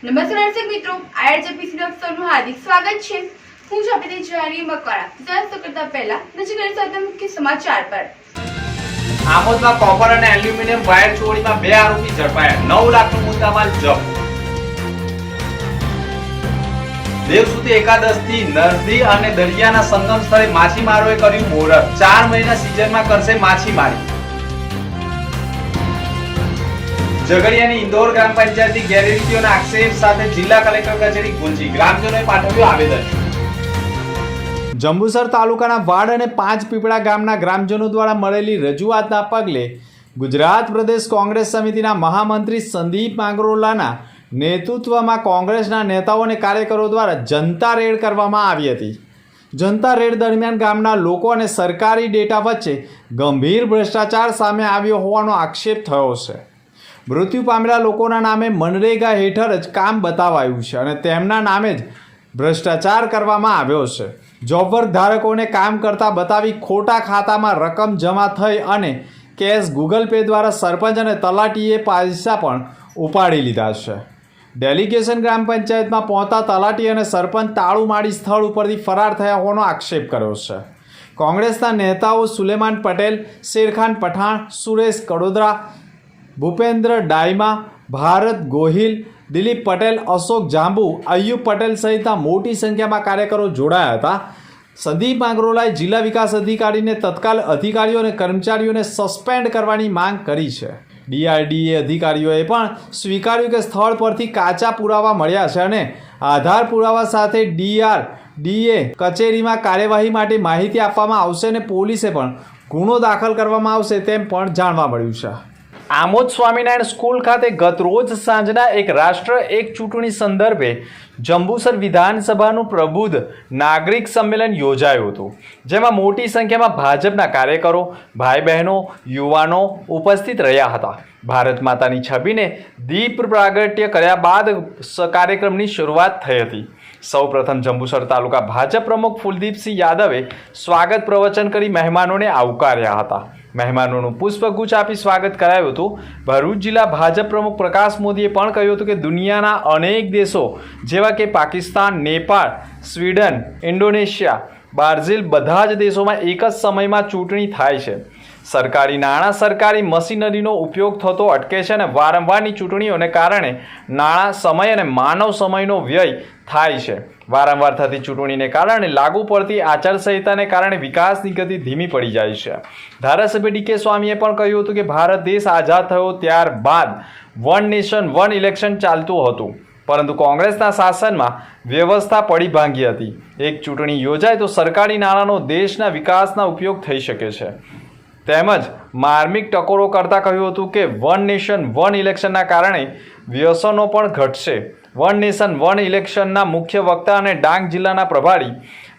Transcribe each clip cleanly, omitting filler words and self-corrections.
નમસ્કાર દર્શક મિત્રો, આઈઆરજેપીસી ન્યૂઝનું હાર્દિક સ્વાગત છે। હું છું આપની જાણી મકવાણા। જાણતો કરતા પહેલા નજર કરી સાથે મુખ્ય સમાચાર પર। આમોદમાં કોપર અને એલ્યુમિનિયમ વાયર ચોરીમાં બે આરોપી ઝડપાયા, 9 લાખનો મુદ્દામાલ જપ્ત। દેવસુતી એકાદશથી નદી અને દરિયાના સંગમ સ્થળે માછીમારોએ કર્યું મુહૂર્ત, 4 મહિના સિઝનમાં કરશે માછીમારી। ઝઘડિયાની ઇન્દોર ગ્રામ પંચાયતની ગેરરીતિઓના આક્ષેપ સાથે જિલ્લા કલેક્ટર કચેરી ગુંજી, ગ્રામજનોએ પાઠવ્યું આવેદન। જંબુસર તાલુકાના વાડ અને પાંચ પીપળા ગામના ગ્રામજનો દ્વારા મળેલી રજૂઆતના પગલે ગુજરાત પ્રદેશ કોંગ્રેસ સમિતિના મહામંત્રી સંદીપ માંગરોલાના નેતૃત્વમાં કોંગ્રેસના નેતાઓ અને કાર્યકરો દ્વારા જનતા રેડ કરવામાં આવી હતી। જનતા રેડ દરમિયાન ગામના લોકો અને સરકારી ડેટા વચ્ચે ગંભીર ભ્રષ્ટાચાર સામે આવ્યો હોવાનો આક્ષેપ થયો છે। મૃત્યુ પામેલા લોકોના નામે મનરેગા હેઠળ જ કામ બતાવાયું છે અને તેમના નામે જ ભ્રષ્ટાચાર કરવામાં આવ્યો છે। જોબ વર્ક ધારકોને કામ કરતા બતાવી ખોટા ખાતામાં રકમ જમા થઈ અને કેશ ગૂગલ પે દ્વારા સરપંચ અને તલાટીએ પૈસા પણ ઉપાડી લીધા છે। ડેલિગેશન ગ્રામ પંચાયતમાં પહોંચતા તલાટી અને સરપંચ તાળું મારી સ્થળ ઉપરથી ફરાર થયા હોવાનો આક્ષેપ કર્યો છે। કોંગ્રેસના નેતાઓ સુલેમાન પટેલ, શેરખાન પઠાણ, સુરેશ કડોદરા, ભૂપેન્દ્ર ડાયમા, ભારત ગોહિલ, દિલીપ પટેલ, અશોક જાંબુ, અયુબ પટેલ સહિતના મોટી સંખ્યામાં કાર્યકરો જોડાયા હતા। સંદીપ માંગરોલાએ જિલ્લા વિકાસ અધિકારીને તત્કાલ અધિકારીઓ અને કર્મચારીઓને સસ્પેન્ડ કરવાની માંગ કરી છે। ડીઆરડીએ અધિકારીઓએ પણ સ્વીકાર્યું કે સ્થળ પરથી કાચા પુરાવા મળ્યા છે અને આધાર પુરાવા સાથે ડીઆરડીએ કચેરીમાં કાર્યવાહી માટે માહિતી આપવામાં આવશે અને પોલીસે પણ ગુનો દાખલ કરવામાં આવશે તેમ પણ જાણવા મળ્યું છે। આમોદ સ્વામિનારાયણ સ્કૂલ ખાતે ગત રોજ સાંજના એક રાષ્ટ્ર એક ચૂંટણી સંદર્ભે જંબુસર વિધાનસભાનું પ્રબુદ્ધ નાગરિક સંમેલન યોજાયું હતું, જેમાં મોટી સંખ્યામાં ભાજપના કાર્યકરો, ભાઈ બહેનો, યુવાનો ઉપસ્થિત રહ્યા હતા। ભારત માતાની છબીને દીપ પ્રાગટ્ય કર્યા બાદ કાર્યક્રમની શરૂઆત થઈ હતી। સૌપ્રથમ જંબુસર તાલુકા ભાજપ પ્રમુખ ફૂલદીપસિંહ યાદવે સ્વાગત પ્રવચન કરી મહેમાનોને આવકાર્યા હતા। મહેમાનોનું પુષ્પગુચ્છ આપી સ્વાગત કરાયું હતું। ભરૂચ જિલ્લા ભાજપ પ્રમુખ પ્રકાશ મોદીએ પણ કહ્યું હતું કે દુનિયાના અનેક દેશો જેવા કે Pakistan, Nepal, Sweden, Indonesia, Brazil બધા જ દેશોમાં એક જ સમયમાં ચૂંટણી થાય છે। સરકારી નાણાં, સરકારી મશીનરીનો ઉપયોગ થતો અટકે છે અને વારંવારની ચૂંટણીઓને કારણે નાણાં, સમય અને માનવ સમયનો વ્યય થાય છે। વારંવાર થતી ચૂંટણીને કારણે લાગુ પડતી આચારસંહિતાને કારણે વિકાસની ગતિ ધીમી પડી જાય છે। ધારાસભ્ય ડીકે સ્વામીએ પણ કહ્યું હતું કે ભારત દેશ આઝાદ થયો ત્યારબાદ વન નેશન વન ઇલેક્શન ચાલતું હતું, પરંતુ કોંગ્રેસના શાસનમાં વ્યવસ્થા પડી ભાંગી હતી। એક ચૂંટણી યોજાય તો સરકારી નાણાંનો દેશના વિકાસના ઉપયોગ થઈ શકે છે। તેમજ માર્મિક ટકોરો કરતાં કહ્યું હતું કે વન નેશન વન ઇલેક્શનના કારણે વ્યસનો પણ ઘટશે। વન નેશન વન ઇલેક્શનના મુખ્ય વક્તા અને ડાંગ જિલ્લાના પ્રભારી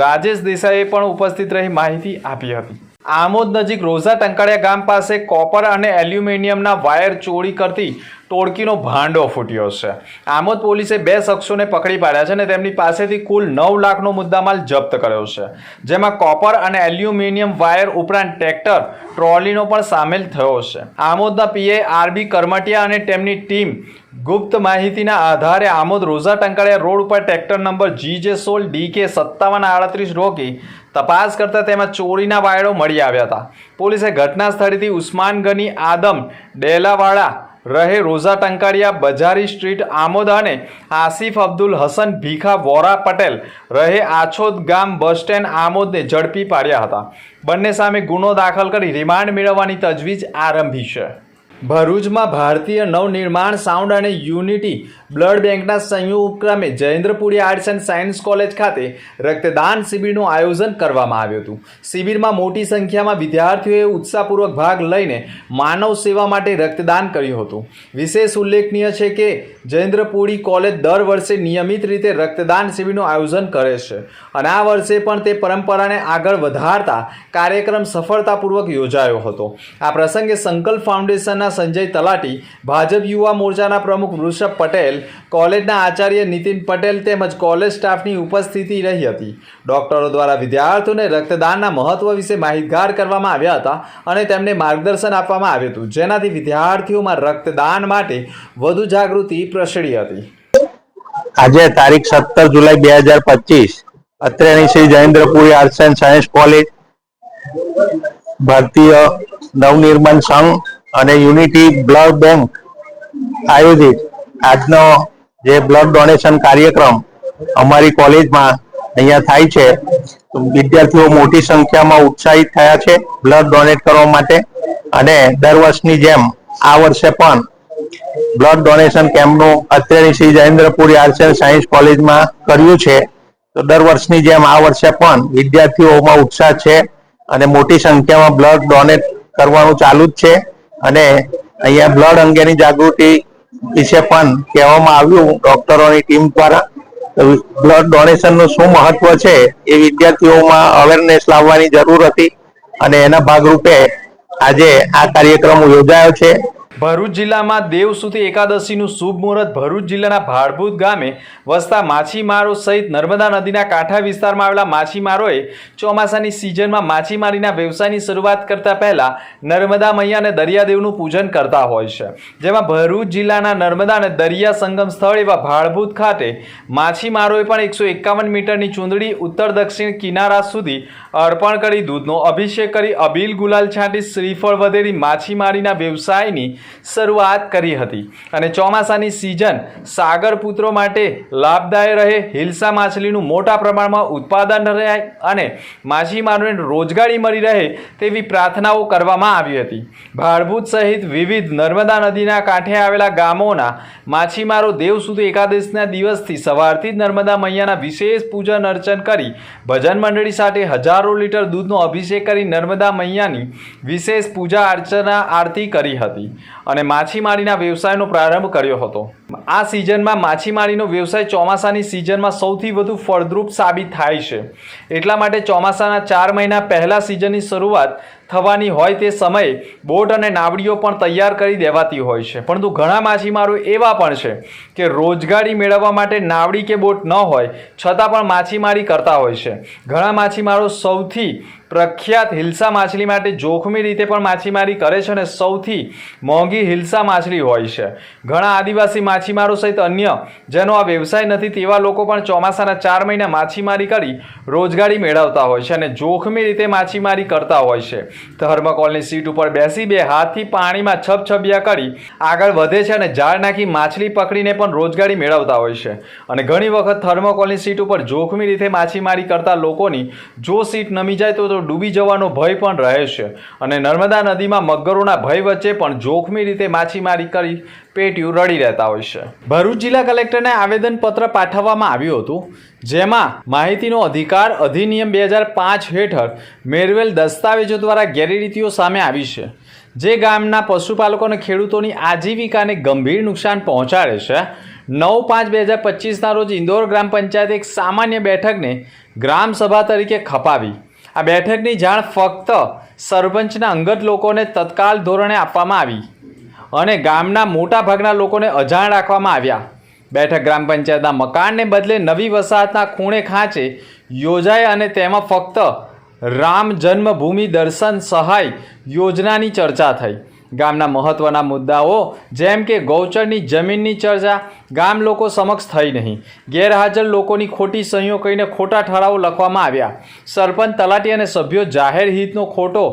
રાજેશ દેસાઈએ પણ ઉપસ્થિત રહી માહિતી આપી હતી। આમોદ નજીક રોઝા ટંકાળિયા ગામ પાસે કોપર અને એલ્યુમિનિયમના વાયર ચોરી કરતી ટોળકીનો ભાંડો ફૂટ્યો છે। આમોદ પોલીસે 2 શખ્સોને પકડી પાડ્યા છે અને તેમની પાસેથી કુલ 9 લાખનો મુદ્દામાલ જપ્ત કર્યો છે, જેમાં કોપર અને એલ્યુમિનિયમ વાયર ઉપરાંત ટ્રેક્ટર ટ્રોલીનો પણ સામેલ થયો છે। આમોદના પીઆઈ આરબી કરમટિયા અને તેમની ટીમ ગુપ્ત માહિતીના આધારે આમોદ રોઝા ટંકાળિયા રોડ ઉપર ટ્રેક્ટર નંબર GJ16 DK 5738 રોકી તપાસ કરતા તેમાં ચોરીના વાયરો મળી આવ્યા હતા। પોલીસે ઘટના સ્થળેથી ઉસ્માન ગની આદમ ડેલાવાળા રહે રોઝા ટંકાળિયા બજારી સ્ટ્રીટ આમોદ અને આસિફ અબ્દુલ હસન ભીખા વોરા પટેલ રહે આછોદ ગામ બસ સ્ટેન્ડ આમોદને ઝડપી પાડ્યા હતા। બંને સામે ગુનો દાખલ કરી રિમાન્ડ મેળવવાની તજવીજ આરંભી છે। ભરૂચમાં ભારતીય નવનિર્માણ સાઉન્ડ અને યુનિટી બ્લડ બેંકના સંયુક્ત ઉપક્રમે Jayendrapuri arts and science college ખાતે રક્તદાન શિબિરનું આયોજન કરવામાં આવ્યું હતું। શિબિરમાં મોટી સંખ્યામાં વિદ્યાર્થીઓએ ઉત્સાહપૂર્વક ભાગ લઈને માનવ સેવા માટે રક્તદાન કર્યું હતું। વિશેષ ઉલ્લેખનીય છે કે જયેન્દ્રપુરી કોલેજ દર વર્ષે નિયમિત રીતે રક્તદાન શિબિરનું આયોજન કરે છે અને આ વર્ષે પણ તે પરંપરાને આગળ વધારતા કાર્યક્રમ સફળતાપૂર્વક યોજાયો હતો। આ પ્રસંગે સંકલ્પ ફાઉન્ડેશનના સંજય તલાટી, ભાજપ યુવા મોરચાના પ્રમુખ વૃષભ પટેલ, કોલેજના આચાર્ય નીતિન પટેલ તેમજ કોલેજ સ્ટાફની ઉપસ્થિતિ રહી હતી। ડોક્ટરો દ્વારા વિદ્યાર્થીઓને રક્તદાનના મહત્વ વિશે માહિતગાર કરવામાં આવ્યા હતા અને તેમને માર્ગદર્શન આપવામાં આવ્યું હતું, જેનાથી વિદ્યાર્થીઓમાં રક્તદાન માટે વધુ જાગૃતિ પ્રસરી હતી। આજે તારીખ 17 જુલાઈ 2025 અત્રેની Shri Jayendrapuri arts and science college, Bharatiya Navnirman સંઘ અને યુનિટી બ્લડ બેંક આયોજિત આજનો જે બ્લડ ડોનેશન કાર્યક્રમ અમારી કોલેજમાં અહીંયા થાય છે. વિદ્યાર્થીઓ મોટી સંખ્યામાં ઉત્સાહિત થયા છે બ્લડ ડોનેટ કરવા માટે, અને દર વર્ષની જેમ આ વર્ષે પણ બ્લડ ડોનેશન કેમ્પનું અત્રેની Shri Jayendrapuri arts and science કોલેજમાં કર્યું છે. તો દર વર્ષની જેમ આ વર્ષે પણ વિદ્યાર્થીઓમાં ઉત્સાહ છે અને મોટી સંખ્યામાં બ્લડ ડોનેટ કરવાનું ચાલુ જ છે. અને અહીંયા બ્લડ અંગેની જાગૃતિ વિશે પણ કહેવામાં આવ્યું ડોક્ટરોની ટીમ દ્વારા. બ્લડ ડોનેશનનું શું મહત્વ છે એ વિદ્યાર્થીઓમાં અવેરનેસ લાવવાની જરૂર હતી, અને એના ભાગરૂપે આજે આ કાર્યક્રમ યોજાયો છે. ભરૂચ જિલ્લામાં દેવસુતી એકાદશીનું શુભ મુહૂર્ત ભરૂચ જિલ્લાના ભાડભૂત ગામે વસતા માછીમારો સહિત નર્મદા નદીના કાંઠા વિસ્તારમાં આવેલા માછીમારોએ ચોમાસાની સિઝનમાં માછીમારીના વ્યવસાયની શરૂઆત કરતા પહેલા નર્મદા મૈયા અને દરિયાદેવનું પૂજન કરતા હોય છે. જેમાં ભરૂચ જિલ્લાના નર્મદા અને દરિયા સંગમ સ્થળ એવા ભાડભૂત ખાતે માછીમારોએ પણ 151 મીટરની ચૂંદડી ઉત્તર દક્ષિણ કિનારા સુધી અર્પણ કરી દૂધનો અભિષેક કરી અબીલ ગુલાલ છાંટી શ્રીફળ વધેરી માછીમારીના વ્યવસાયની શરૂઆત કરી હતી. અને ચોમાસાની સિઝન સાગર પુત્રો માટે લાભદાયક રહે, હિલ્સા માછલીનું મોટા પ્રમાણમાં ઉત્પાદન રહે અને માછીમારોને રોજગારી મળી રહે તેવી પ્રાર્થનાઓ કરવામાં આવી હતી. ભાડભૂત સહિત વિવિધ નર્મદા નદીના કાંઠે આવેલા ગામોના માછીમારો દેવસુતી એકાદશીના દિવસથી સવારથી જ નર્મદા મૈયાના વિશેષ પૂજન અર્ચન કરી ભજન મંડળી સાથે હજારો લીટર દૂધનો અભિષેક કરી નર્મદા મૈયાની વિશેષ પૂજા અર્ચના આરતી કરી હતી અને માછીમારીના વ્યવસાયનો પ્રારંભ કર્યો હતો. આ સિઝનમાં માછીમારીનો વ્યવસાય ચોમાસાની સિઝનમાં સૌથી વધુ ફળદ્રુપ સાબિત થાય છે. એટલા માટે ચોમાસાના 4 મહિના પહેલા સિઝનની શરૂઆત થવાની હોય તે સમયે બોટ અને નાવડીઓ પણ તૈયાર કરી દેવાતી હોય છે. પરંતુ ઘણા માછીમારો એવા પણ છે કે રોજગારી મેળવવા માટે નાવડી કે બોટ ન હોય છતાં પણ માછીમારી કરતા હોય છે. ઘણા માછીમારો સૌથી પ્રખ્યાત હિલ્સા માછલી માટે જોખમી રીતે પણ માછીમારી કરે છે અને સૌથી મોંઘી હિલ્સા માછલી હોય છે. ઘણા આદિવાસી માછીમારો સહિત અન્ય જેનો આ વ્યવસાય નથી તેવા લોકો પણ ચોમાસાના 4 મહિના માછીમારી કરી રોજગારી મેળવતા હોય છે અને જોખમી રીતે માછીમારી કરતા હોય છે. થર્મોકોલની સીટ ઉપર બેસી 2 હાથથી પાણીમાં છબછબિયા કરી આગળ વધે છે અને જાળ નાખી માછલી પકડીને પણ રોજગારી મેળવતા હોય છે. અને ઘણી વખત થર્મોકોલની સીટ ઉપર જોખમી રીતે માછીમારી કરતા લોકોની જો સીટ નમી જાય તો ડૂબી જવાનો ભય પણ રહે છે. અને નર્મદા નદીમાં મગરોના ભય વચ્ચે પણ જોખમી રીતે માછીમારી કરી પેટીયું રડી રહેતા હોય છે. ભરૂચ જિલ્લા કલેક્ટરને આવેદનપત્ર પાઠવવામાં આવ્યું હતું, જેમાં માહિતીનો અધિકાર અધિનિયમ 2005 હેઠળ મેળવેલ દસ્તાવેજો દ્વારા ગેરરીતિઓ સામે આવી છે, જે ગામના પશુપાલકો અને ખેડૂતોની આજીવિકાને ગંભીર નુકસાન પહોંચાડે છે. 9/5/2025ના રોજ ઇન્દોર ગ્રામ પંચાયતે એક સામાન્ય બેઠકને ગ્રામસભા તરીકે ખપાવી. આ બેઠકની જાણ ફક્ત સરપંચના અંગત લોકોને તત્કાલ ધોરણે આપવામાં આવી અને ગામના મોટા ભાગના લોકોને અજાણ રાખવામાં આવ્યા. બેઠક ગ્રામ પંચાયતના મકાનને બદલે નવી વસાહતના ખૂણે ખાંચે યોજાઈ અને તેમાં ફક્ત રામ જન્મભૂમિ દર્શન સહાય યોજનાની ચર્ચા થઈ. ગામના મહત્વના મુદ્દાઓ જેમ કે ગૌચરની જમીનની ચર્ચા ગામ લોકો સમક્ષ થઈ નહીં. ગેરહાજર લોકોની ખોટી સહીઓ કહીને ખોટા ઠરાવો લખવામાં આવ્યા. સરપંચ, તલાટી અને સભ્યો જાહેર હિતનો ખોટો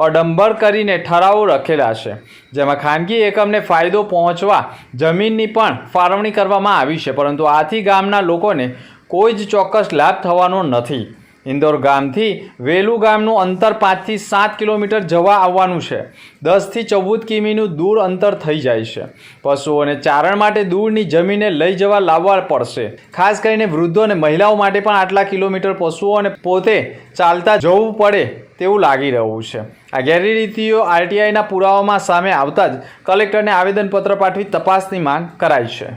અડંબર કરીને ઠરાવો લખેલા છે, જેમાં ખાનગી એકમને ફાયદો પહોંચવા જમીનની પણ ફાળવણી કરવામાં આવી છે, પરંતુ આથી ગામના લોકોને કોઈ જ ચોક્કસ લાભ થવાનો નથી. ઇન્દોર ગામથી વેલુ ગામનું અંતર 5 થી 7 કિલોમીટર જવા આવવાનું છે. 10 થી 14 કિમીનું દૂર અંતર થઈ જાય છે. પશુઓને ચારણ માટે દૂરની જમીને લઈ જવા લાવવા પડશે. ખાસ કરીને વૃદ્ધો અને મહિલાઓ માટે પણ આટલા કિલોમીટર પશુઓને પોતે ચાલતા જવું પડે તેવું લાગી રહ્યું છે. આ ગેરરીતિઓ આરટીઆઈના પુરાવામાં સામે આવતા જ કલેક્ટરને આવેદનપત્ર પાઠવી તપાસની માંગ કરાઈ છે.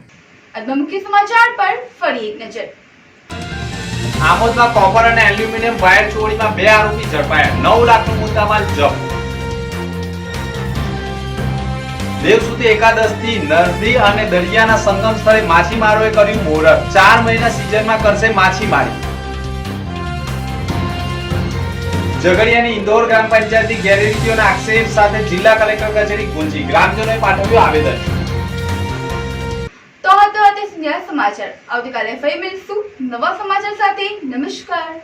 આજના મુખ્ય સમાચાર પર ફરી એક નજર. આમોદમાં કોપર અને એલ્યુમિનિયમ વાયર ચોરીમાં 2 આરોપી ઝડપાયા. 9 લાખનો મુદ્દામાલ જપ્ત. દેવસુતી એકાદશથી નદી અને દરિયાના સંગમ સ્થળે માછીમારોએ કર્યું મુહૂર્ત. 4 મહિના સિઝનમાં કરશે માછીમારી. ઝઘડિયાની ઇન્દોર ગ્રામ પંચાયતની ગેરરીતિઓના આક્ષેપ સાથે જિલ્લા કલેક્ટર કચેરી ગુંજી. ગ્રામજનોએ પાઠવ્યું આવેદન. તો તો હતો આ તે સમાચાર. આવતીકાલે ફરી મળીશું નવા સમાચાર સાથે. નમસ્કાર.